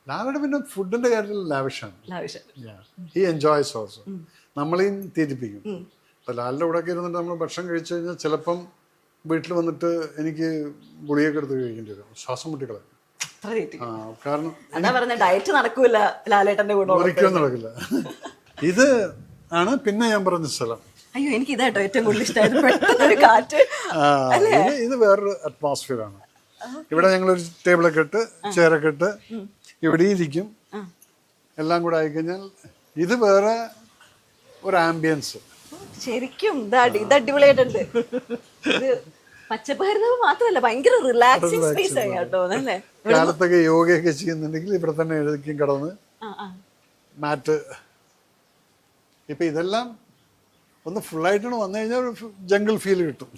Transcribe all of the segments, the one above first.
ലാലയുടെ പിന്നെ ഫുഡിന്റെ കാര്യത്തിൽ ലാവിഷാണ്. He enjoys also. നമ്മളെയും തീറ്റിപ്പിക്കും. ഇപ്പൊ ലാലിന്റെ കൂടെ ഒക്കെ ഇരുന്നിട്ട് നമ്മൾ ഭക്ഷണം കഴിച്ചു കഴിഞ്ഞാൽ ചിലപ്പം വീട്ടിൽ വന്നിട്ട് എനിക്ക് ഗുളികയൊക്കെ എടുത്ത് കഴിക്കേണ്ടി വരും, ശ്വാസം മുട്ടിക്കളെ. കാരണം ഡയറ്റ് നടക്കൂല ലാലേട്ടന്റെ കൂടെ, ഒരിക്കലും നടക്കില്ല. ഇത് ആണ് പിന്നെ ഞാൻ പറഞ്ഞ സ്ഥലം. അയ്യോ, എനിക്ക് ഇതായിട്ടോ ഏറ്റവും കൂടുതൽ ഇഷ്ടമായത്. കാറ്റ്, ഇത് വേറൊരു അറ്റ്മോസ്ഫിയർ ആണ്. ഇവിടെ ഞങ്ങളൊരു ടേബിളൊക്കെ ഇട്ട് ചെയറൊക്കെ ഇട്ട് ഇവിടെ ഇരിക്കും. എല്ലാം കൂടെ ആയിക്കഴിഞ്ഞാൽ ഇത് വേറെ ഒരു ആംബിയൻസ്. ശരിക്കും ഇത് അടിപൊളിയായിട്ടുണ്ട്. ഇത് പച്ചപ്പുകാരുന്നത് മാത്രമല്ല, ഭയങ്കര റിലാക്സിങ് സ്പേസ് ആയി കേട്ടോ. അല്ലേ, കാലത്തൊക്കെ യോഗയൊക്കെ ചെയ്യുന്നുണ്ടെങ്കിൽ ഇവിടെ തന്നെ എഴുതിക്കും കിടന്ന് മാറ്റ്. ഇപ്പൊ ഇതെല്ലാം ഒന്ന് ഫുള്ളായിട്ടാണ് വന്നു കഴിഞ്ഞാൽ ഒരു ജംഗിൾ ഫീൽ കിട്ടും.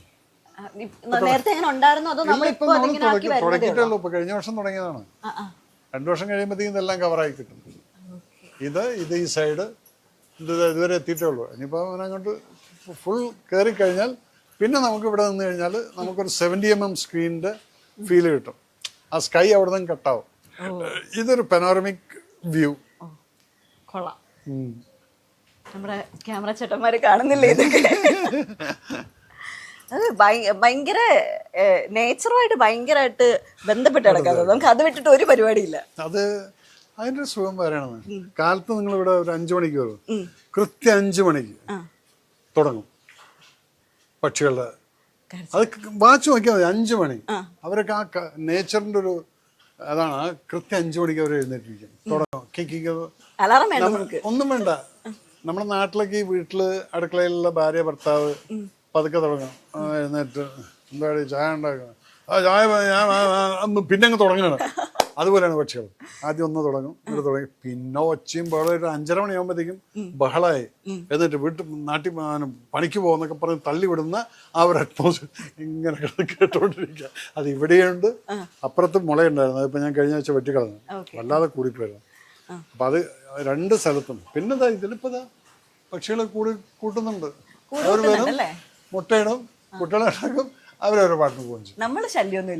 നേരത്തെ എങ്ങനെ ഉണ്ടായിരുന്നോ അതോ തുടങ്ങിയിട്ടുള്ളൂ. ഇപ്പൊ കഴിഞ്ഞ വർഷം തുടങ്ങിയതാണ്. 2 വർഷം കഴിയുമ്പോഴത്തേക്കും ഇതെല്ലാം കവറായി കിട്ടും. ഇത് ഈ സൈഡ് ഇതുവരെ എത്തിയിട്ടേ ഉള്ളൂ. ഇനിയിപ്പോൾ അങ്ങോട്ട് ഫുൾ കയറി കഴിഞ്ഞാൽ പിന്നെ നമുക്ക് ഇവിടെ നിന്ന് കഴിഞ്ഞാൽ നമുക്കൊരു 70 mm സ്ക്രീനിന്റെ ഫീല് കിട്ടും. ആ സ്കൈ അവിടെ നിന്ന് കട്ടാവും. ഇതൊരു പനോറമിക് വ്യൂ. കൊള്ളാം. നമ്മുടെ ക്യാമറ ചേട്ടന്മാര് കാണുന്നില്ലേ ഇതൊക്കെ? അത് ഭയങ്കര നേച്ചറുമായിട്ട് ഭയങ്കരമായിട്ട് ബന്ധപ്പെട്ട് കിടക്കാതെ നമുക്ക് അത് വിട്ടിട്ട് ഒരു പരിപാടിയില്ല. അത് അതിന്റെ ഒരു സുഖം വരെയാണ്. കാലത്ത് നിങ്ങൾ ഇവിടെ ഒരു 5 മണിക്ക് വരും, കൃത്യം 5 മണിക്ക് തുടങ്ങും പക്ഷികളുടെ. അത് വാച്ച് നോക്കിയാൽ മതി, 5 മണി. അവരൊക്കെ ആ നേച്ചറിന്റെ ഒരു അതാണ്. ആ കൃത്യം 5 മണിക്ക് അവർ എഴുന്നേറ്റിരിക്കും, തുടങ്ങും. ഒന്നും വേണ്ട. നമ്മുടെ നാട്ടിലൊക്കെ ഈ വീട്ടില് അടുക്കളയിലുള്ള ഭാര്യ ഭർത്താവ് പതുക്കെ തുടങ്ങും. എഴുന്നേറ്റ് എന്താ ചായ ഉണ്ടാക്കണം, ആ ചായ പിന്നെ അങ്ങ് തുടങ്ങണം. അതുപോലെയാണ് പക്ഷികൾ. ആദ്യം ഒന്ന് തുടങ്ങും, ഇവിടെ തുടങ്ങി പിന്നെ ഒച്ചയും ബഹളം. ഒരു 5:30 മണിയാകുമ്പോഴത്തേക്കും ബഹളമായി. എന്നിട്ട് നാട്ടിൽ പണിക്ക് പോകുന്നൊക്കെ പറഞ്ഞ് തള്ളിവിടുന്ന ആ ഒരു അറ്റ്മോസ്ഫിയർ ഇങ്ങനെ കേട്ടോണ്ടിരിക്കുക. അത് ഇവിടെയുണ്ട്, അപ്പുറത്ത് മുളയുണ്ടായിരുന്നു. അതിപ്പോൾ ഞാൻ കഴിഞ്ഞ ആഴ്ച വെട്ടിക്കളഞ്ഞു, വല്ലാതെ കൂടിപ്പോയിരുന്നു. അപ്പം അത് 2 സ്ഥലത്തും. പിന്നെ ഇതിലിപ്പോൾ പക്ഷികളെ കൂട്ടുന്നുണ്ട്. അവർ വരും, മുട്ടയിടും, കുട്ടികളുണ്ടാക്കും, അവരവരുടെ പാട്ടിന് പോകും ചെയ്യും.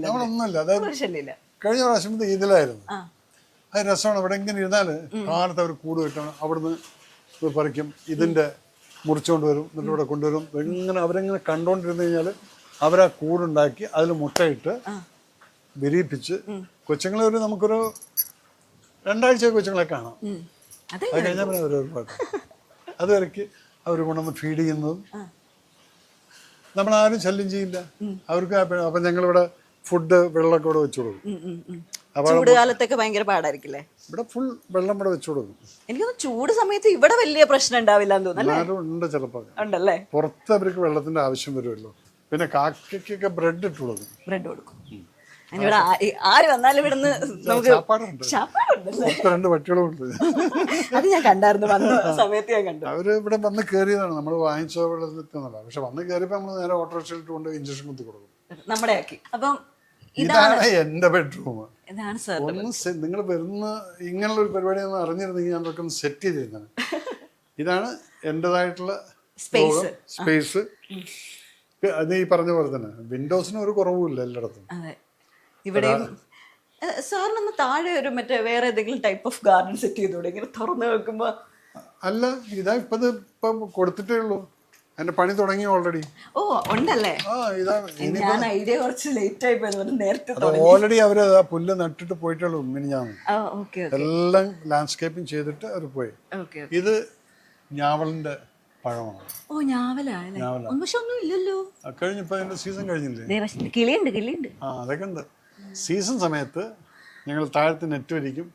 നമ്മളൊന്നുമില്ല. അതായത് കഴിഞ്ഞ പ്രാവശ്യം ഇതിലായിരുന്നു. അത് രസമാണ്. ഇവിടെ ഇങ്ങനെ ഇരുന്നാല് കാലത്ത് അവർ കൂട് കിട്ടണം, അവിടുന്ന് പറിക്കും, ഇതിന്റെ മുറിച്ചുകൊണ്ട് വരും, എന്നിട്ട് ഇവിടെ കൊണ്ടുവരും. ഇങ്ങനെ അവരെങ്ങനെ കണ്ടോണ്ടിരുന്നു കഴിഞ്ഞാൽ അവരാ കൂടുണ്ടാക്കി അതിൽ മുട്ടയിട്ട് വിരിയിപ്പിച്ച് കൊച്ചുങ്ങളെ നമുക്കൊരു 2 ആഴ്ച കൊച്ചുങ്ങളെ കാണാം. അത് കഴിഞ്ഞാൽ പിന്നെ അവരൊരു പാട്ട്. അതുവരയ്ക്ക് അവർ കൊണ്ടുവന്ന് ഫീഡ് ചെയ്യുന്നതും നമ്മളാരും ശല്യം ചെയ്യില്ല. അവർക്ക് അപ്പം ഞങ്ങളിവിടെ ഫുഡ് വെള്ളമൊക്കെ ഇവിടെ വെച്ചു കൊടുക്കും. ചൂടുകാലത്തൊക്കെ ഭയങ്കര പാടായിരിക്കില്ലേ? ഇവിടെ ഫുൾ വെള്ളം ഇവിടെ വെച്ചു കൊടുക്കും. എനിക്ക് ചൂട് സമയത്ത് ഇവിടെ വലിയ പ്രശ്നം ഉണ്ടാവില്ല എന്ന് തോന്നുന്നു. ഉണ്ട് ചിലപ്പോൾ. ഉണ്ടല്ലേ? പുറത്ത് അവർക്ക് വെള്ളത്തിന്റെ ആവശ്യം വരുമല്ലോ. പിന്നെ കാക്കയ്ക്കൊക്കെ ബ്രെഡ് ഇട്ട് കൊടുക്കും. ബ്രെഡ് കൊടുക്കും. ആര് വന്നാലും ഇവിടുന്ന് നമുക്ക് 2 പട്ടികളും ഉണ്ട്. അത് ഞാൻ കണ്ടായിരുന്നു, വന്ന സമയത്ത് ഞാൻ കണ്ടു. അവര് ഇവിടെ വന്ന് കയറിയതാണ്, നമ്മൾ വാങ്ങിച്ച വെള്ളത്തിനല്ല. പക്ഷെ വന്ന് കയറിയപ്പോ നമ്മൾ നേരെ ഓട്ടോറിക്ഷയിലിട്ട് കൊണ്ട് ഇഞ്ചക്ഷൻ കുത്തി കൊടുക്കും. നമ്മുടെ ആക്കി. അപ്പം ഇതാണ് എന്റെ ബെഡ്റൂം. ഇതാണ് സാർ. നിങ്ങൾ വരുന്ന ഇങ്ങനെയുള്ള ഒരു പരിപാടി ഒന്ന് അറിഞ്ഞിരുന്നെങ്കിൽ ഞാൻ അതൊക്കെ ഒന്ന് സെറ്റ് ചെയ്തിരുന്നതാണ്. ഇതാണ് എന്റേതായിട്ടുള്ള സ്പേസ്. അത് ഈ പറഞ്ഞ പോലെ തന്നെ വിൻഡോസിന് ഒരു കുറവുമില്ല എല്ലായിടത്തും. ഇവിടെയും സാറിനൊന്ന് താഴെ ഒരു മറ്റേ വേറെ ഏതെങ്കിലും ടൈപ്പ് ഓഫ് ഗാർഡൻ സെറ്റ് ചെയ്തൂടെ? ഇങ്ങനെ തുറന്നു വെക്കുമ്പോ. അല്ല, ഇതാ ഇപ്പം കൊടുത്തിട്ടേ ഉള്ളൂ. എന്റെ പണി തുടങ്ങി ഓൾറെഡി. ഓ ഉണ്ടല്ലേ? ഞാൻ ഐഡിയ കുറച്ച് ലേറ്റ് ആയി പോയത്. നേരത്തെ ഓൾറെഡി അവര് ആ പുല്ല് നട്ടിട്ട് പോയിട്ടുള്ളൂ. ഞാൻ എല്ലാം ലാൻഡ്സ്കേപ്പിംഗ് ചെയ്തിട്ട് അവർ പോയി. ഇത് ഞാവലിന്റെ പഴമാണ്. ഓ ഞാവലാ? പക്ഷെ ഒന്നും ഇല്ലല്ലോ. കഴിഞ്ഞിപ്പോ അതിന്റെ സീസൺ കഴിഞ്ഞില്ലേ? കിളിയുണ്ട്. ആ അതൊക്കെ ഉണ്ട്. സീസൺ സമയത്ത് ഞങ്ങൾ താഴത്ത് നെറ്റ് വരിക്കും,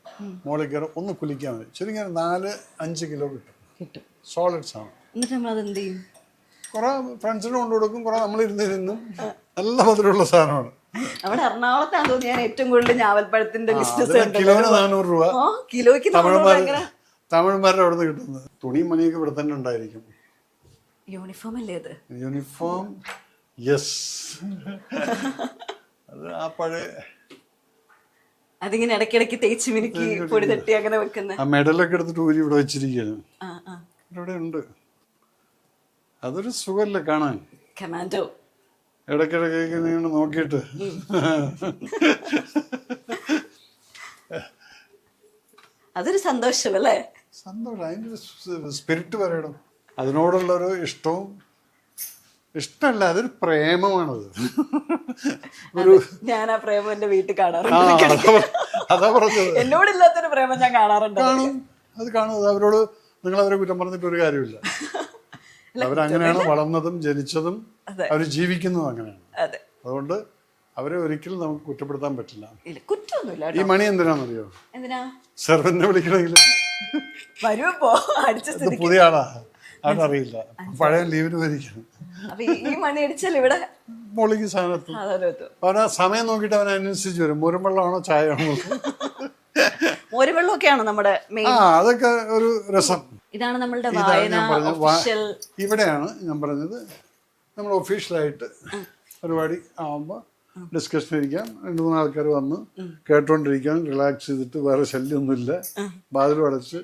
മുകളിൽ കയറും, ഒന്ന് കുലിക്കാൻ മതി. ചുരുങ്ങിയ 4-5 കിലോ കിട്ടും. സോളിഡ്സ് ആണ്. എന്നിട്ട് നമ്മൾ അതെന്ത് ചെയ്യും? കുറെ ഫ്രണ്ട്സിന് കൊണ്ടു കൊടുക്കും, കുറെ നമ്മൾ ഇരുന്നും. നല്ല മധുരമുള്ള സാധനമാണ്. അവിടെ എറണാകുളത്താണ് തോന്നി ഞാൻ ഏറ്റവും കൂടുതൽ ഞാവൽപ്പഴത്തിന്റെ ബിസിനസ്. കിലോന് 400 രൂപ. കിലോയ്ക്ക് തമിഴന്മാരുടെ അവിടെ നിന്ന് കിട്ടുന്നത്. തുണിയും മണിയൊക്കെ ഇവിടെ തന്നെ ഉണ്ടായിരിക്കും. യൂണിഫോം അല്ലേ അത്? Uniform, yes. അത് ആ പഴയ അതിങ്ങനെ ഇടയ്ക്കിടയ്ക്ക് തേച്ച് മിനുക്കി പൊടി തട്ടി അങ്ങനെ വെക്കുന്ന ആ മെഡലൊക്കെ എടുത്തിട്ട് ഊരി ഇവിടെ വെച്ചിരിക്കുകയാണ്. ഇവിടെ ഉണ്ട്. അതൊരു സുഖമല്ലേ കാണാൻ? കമാൻഡോ ഇടയ്ക്കിടയ്ക്ക് നിങ്ങൾ നോക്കിയിട്ട് അതൊരു സന്തോഷം അല്ലേ? സന്തോഷം, അതിൻ്റെ ഒരു സ്പിരിറ്റ് പറയണം. അതിനോടുള്ള ഒരു ഇഷ്ടവും, ഇഷ്ടമല്ല, അതൊരു പ്രേമമാണത്. ഞാൻ ആ പ്രേമം എന്റെ വീട്ടിൽ ആ, കാണാറുണ്ട്. അതാ പറഞ്ഞത്. എന്നോടില്ലാത്തൊരു പ്രേമം ഞാൻ കാണാറുണ്ട്. കാണും, അത് കാണും. അത് അവരോട് നിങ്ങൾ അവരെ കുറ്റം പറഞ്ഞിട്ട് ഒരു കാര്യമില്ല. അവരങ്ങനെയാണ് വളർന്നതും ജനിച്ചതും അവർ ജീവിക്കുന്നതും അങ്ങനെയാണ്. അതെ, അതുകൊണ്ട് അവരെ ഒരിക്കലും നമുക്ക് കുറ്റപ്പെടുത്താൻ പറ്റില്ല. ഇല്ല, കുറ്റമൊന്നുമില്ല ഈ മണി എന്തിനാണെന്നറിയോ? എന്തിനാ സെർവന്റിനെ വിളിക്കണമെങ്കിൽ വരുമ്പോ അടിച്ച ഇത് സ്ഥിതിക്ക്. പുതിയ ആളാ, അവനറിയില്ല, പഴയ ലീവിന് വരികയാണ്. അപ്പൊ ഈ മണി അടിച്ചാൽ ഇവിടെ മോളിക്ക് സാധനത്തും അതൊരു അവൻ ആ സമയം നോക്കിയിട്ട് അവൻ അനുസരിച്ച് വരും. മോരുമ്പെള്ളമാണോ ചായ ആണോ? മോരുവെള്ളമൊക്കെയാണോ നമ്മുടെ മെയിൻ? ആ, അതൊക്കെ ഒരു രസം. ഇതാണ് നമ്മളുടെ ഇതാണ് വായന ഞാൻ പറഞ്ഞത്. ഒഫീഷ്യൽ. ഇവിടെയാണ് ഞാൻ പറഞ്ഞത്, നമ്മൾ ഒഫീഷ്യലായിട്ട് പരിപാടി ആവുമ്പോൾ ഡിസ്കഷൻ ഇരിക്കാം, 2-3 ആൾക്കാർ വന്ന് കേട്ടോണ്ടിരിക്കാം, റിലാക്സ് ചെയ്തിട്ട്, വേറെ ശല്യമൊന്നുമില്ല, വാതിലും അടച്ച്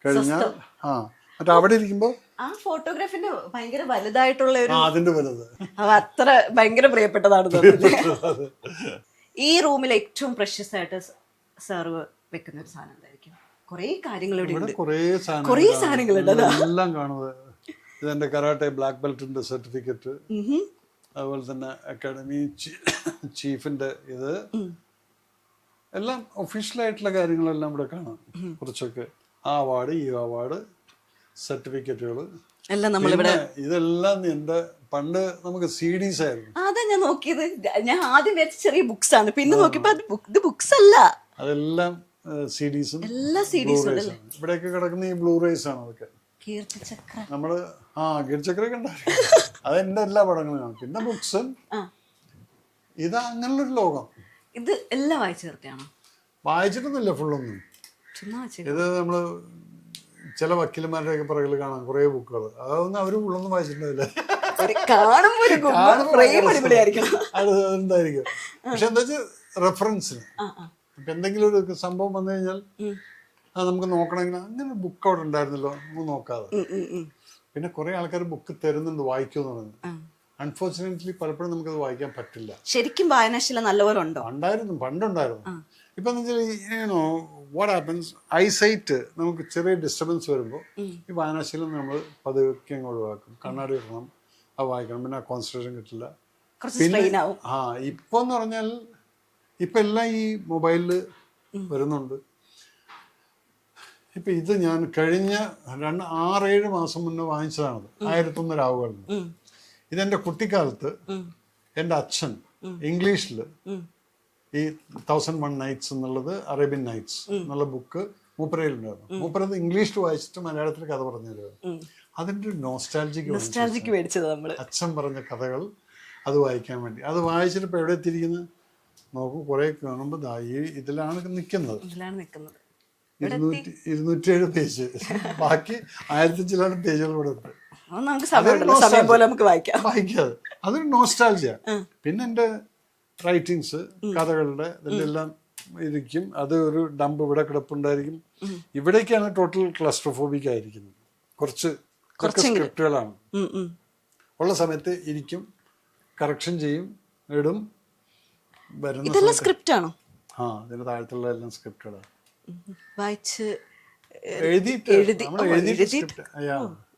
കഴിഞ്ഞാൽ. ആ, മറ്റേ അവിടെ ഇരിക്കുമ്പോൾ ആ ഫോട്ടോഗ്രാഫിന്റെ ഭയങ്കര വലുതായിട്ടുള്ള ഒരു, അതിന്റെ വലുത് അത് അത്ര ഭയങ്കര പ്രിയപ്പെട്ടതാണ് തോന്നുന്നത്. ഈ റൂമിൽ ഏറ്റവും പ്രഷ്യസ് ആയിട്ട് സെർവ് വെക്കുന്ന ഒരു സാധനം എന്തായിരിക്കും? കുറേ കാര്യങ്ങൾ ഇവിടെ ഇവിടെ ഉണ്ട്. കുറേ കുറേ സാധനങ്ങളുണ്ട്. അതാ എല്ലാം കാണുന്നത്. ഇതെന്റെ കരാട്ടെ ബ്ലാക്ക് ബെൽറ്റിന്റെ സർട്ടിഫിക്കറ്റ്, അതുപോലെ തന്നെ അക്കാഡമി ചീഫിന്റെ ഇത്, എല്ലാം ഒഫീഷ്യലായിട്ടുള്ള കാര്യങ്ങളെല്ലാം ഇവിടെ കാണാം. കുറച്ചൊക്കെ ആ അവാർഡ്, ഈ അവാർഡ്, സർട്ടിഫിക്കറ്റുകൾ എല്ലാം നമ്മളിവിടെ. ഇതെല്ലാം എന്റെ പണ്ട് നമുക്ക് CDs ആയിരുന്നു. അതാ ഞാൻ നോക്കിയത്. ഞാൻ ആദ്യം വെച്ച ചെറിയ ബുക്സ് ആണ്, പിന്നെ നോക്കിയപ്പോ ഇത് ബുക്സ് അല്ല, അതെല്ലാം CDസും എല്ലാ സീരീസും ഉണ്ട്. ഇവിടെയൊക്കെ കിടക്കുന്ന ഈ ബ്ലൂറേസ് ആണ് അതൊക്കെ. കീർത്തിചക്ര, നമ്മള് കീർച്ചക്രൊക്കെ ഉണ്ടായിരുന്നു. അതെന്റെ എല്ലാ പടങ്ങളും കാണും. പിന്നെ ബുക്സും. ഇത് അങ്ങനെയുള്ളൊരു ലോകം. ഇത് എല്ലാം വായിച്ചു തീർത്താണോ? വായിച്ചിട്ടൊന്നുമില്ല ഫുള്ളൊന്നും. ചുമ്മാ വായിച്ചു. ഇത് നമ്മള് ചില വക്കീലന്മാരുടെയൊക്കെ പുറകിൽ കാണാം കുറേ ബുക്കുകൾ. അതൊന്നും അവര് ഫുള്ളൊന്നും വായിച്ചിട്ടുണ്ടാവില്ല. കാണുമ്പോ ഒരു ഫ്രെയിം അടിപൊളിയായിരിക്കും. അത് എന്തായിരിക്കും. പക്ഷെ എന്താ വെച്ചാൽ റെഫറൻസിന് ഇപ്പൊ എന്തെങ്കിലും ഒരു സംഭവം വന്നു കഴിഞ്ഞാൽ അത് നമുക്ക് നോക്കണമെങ്കിൽ അങ്ങനെ ബുക്ക് അവിടെ ഉണ്ടായിരുന്നല്ലോ, നമുക്ക് നോക്കാതെ. പിന്നെ കുറെ ആൾക്കാർ ബുക്ക് തരുന്നുണ്ട് വായിക്കുമെന്ന് പറഞ്ഞു. അൺഫോർച്ചുനേറ്റ്ലി പലപ്പോഴും നമുക്കത് വായിക്കാൻ പറ്റില്ല. ശരിക്കും വായനാശീലം നല്ലപോലെ ഉണ്ടോ? പണ്ടുണ്ടായിരുന്നു. ഇപ്പൊ എന്ന് വെച്ചാൽ വാട്ട് ഹാപ്പൻസ്, ഐസൈറ്റ് നമുക്ക് ചെറിയ ഡിസ്റ്റർബൻസ് വരുമ്പോൾ ഈ വായനാശീലം നമ്മൾ പതുക്കെ അങ്ങ് ഒഴിവാക്കും. കണ്ണാടി ഇടണം, അത് വായിക്കണം, പിന്നെ കോൺസെൻട്രേഷൻ കിട്ടില്ല. പിന്നെ ഇപ്പൊ എന്ന് പറഞ്ഞാൽ ഇപ്പൊ എല്ലാം ഈ മൊബൈലില് വരുന്നുണ്ട്. ഇപ്പൊ ഇത് ഞാൻ കഴിഞ്ഞ 6-7 മാസം മുന്നേ വാങ്ങിച്ചതാണത്, 1001 രാവുകളിൽ. ഇതെന്റെ കുട്ടിക്കാലത്ത് എൻ്റെ അച്ഛൻ ഇംഗ്ലീഷിൽ ഈ 1001 നൈറ്റ്സ് എന്നുള്ളത്, അറേബ്യൻ നൈറ്റ്സ് എന്നുള്ള ബുക്ക് മൂപ്പരയിലുണ്ടായിരുന്നു. മൂപ്പരത് ഇംഗ്ലീഷിൽ വായിച്ചിട്ട് മലയാളത്തിൽ കഥ പറഞ്ഞു തരുമായിരുന്നു. അതിൻ്റെ ഒരു നോസ്റ്റാൾജിക്ക് മേടിച്ചത് നമ്മള്. അച്ഛൻ പറഞ്ഞ കഥകൾ അത് വായിക്കാൻ വേണ്ടി. അത് വായിച്ചിട്ട് ഇപ്പൊ എവിടെ എത്തിയിരിക്കുന്നത് നോക്കൂ. കുറെ കാണുമ്പോൾ ഇതിലാണ് നിൽക്കുന്നത്. 207 പേജ്, ബാക്കി 1000 ചിലാണ് പേജുകൾ ഇവിടെ ഉണ്ട്. വായിക്കാതെ അതൊരു നോസ്റ്റാൾജിയ. പിന്നെ എൻ്റെ റൈറ്റിങ്സ്, കഥകളുടെ ഇതിൻ്റെ എല്ലാം ഇരിക്കും. അത് ഒരു ഡംപ് ഇവിടെ കിടപ്പുണ്ടായിരിക്കും. ഇവിടേക്കാണ് ടോട്ടൽ ക്ലസ്ട്രോഫോബിക് ആയിരിക്കുന്നത്. കുറച്ച് സ്ക്രിപ്റ്റുകളാണ് ഉള്ള സമയത്ത് ഇരിക്കും, കറക്ഷൻ ചെയ്യും, ഇടും. വരുന്ന സ്ക്രിപ്റ്റ് ആണോ? ഇതിന്റെ താഴത്തുള്ള എല്ലാം സ്ക്രിപ്റ്റുകളാണ്. വായിച്ച് എഴുതിയിട്ട്